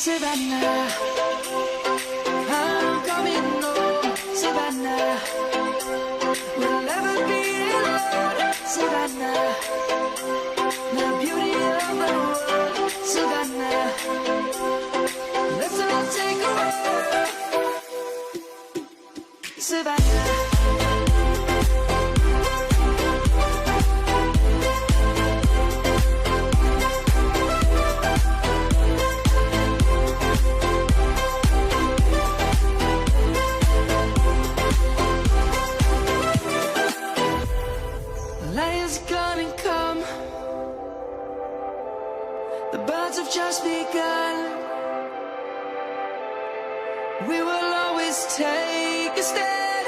Savannah, I'm coming home, Savannah. We'll never be alone, Savannah. The beauty of the world, Savannah. Let's all take a walk, Savannah. Lion's gonna come. The birds have just begun. We will always take a stand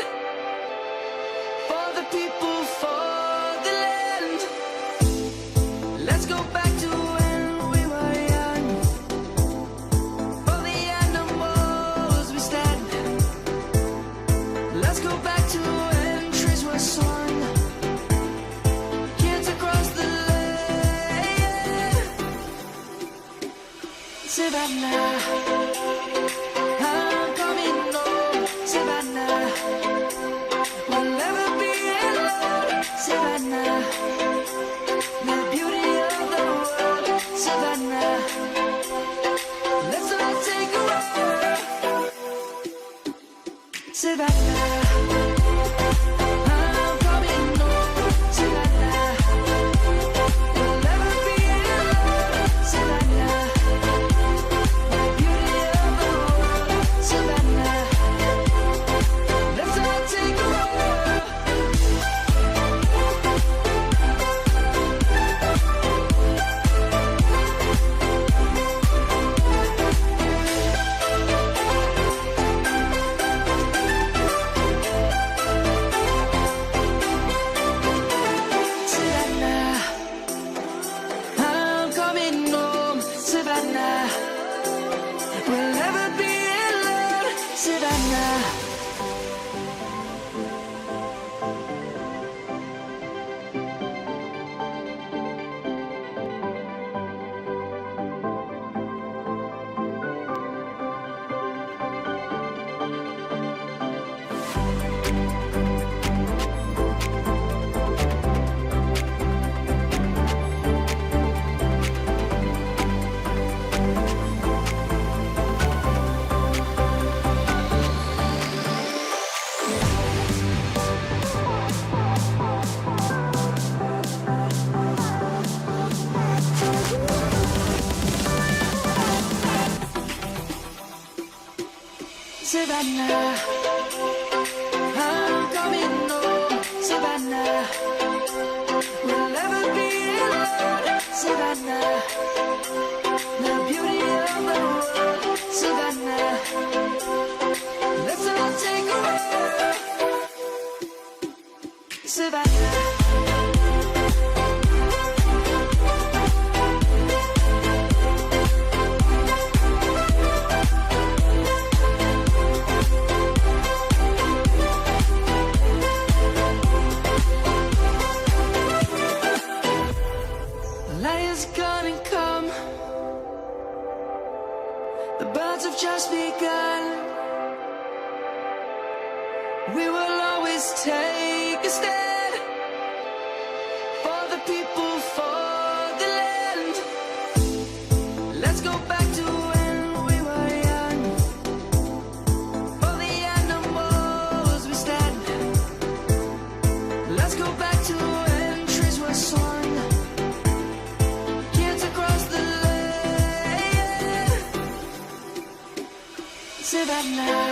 for the people, for the land. Let's go back to when we were young. For the animals we stand. Let's go back to when trees were swung. Savannah, I'm coming home, Savannah. We'll never be alone, Savannah. The beauty of the world, Savannah. Let's all take a walk, Savannah. I'm coming home, Savannah. We'll never be alone, Savannah. We'll never be alone, Savannah. Savannah, I'm coming home, Savannah. We'll never be alone, Savannah. The beauty of the world, Savannah. Let's all take a walk, Savannah. Lion's gonna come. The birds have just begun. We will always take a stand for the people, for the land. Let's go back to when we were young. For the animals we stand. Let's go back to when trees were swung. Savannah,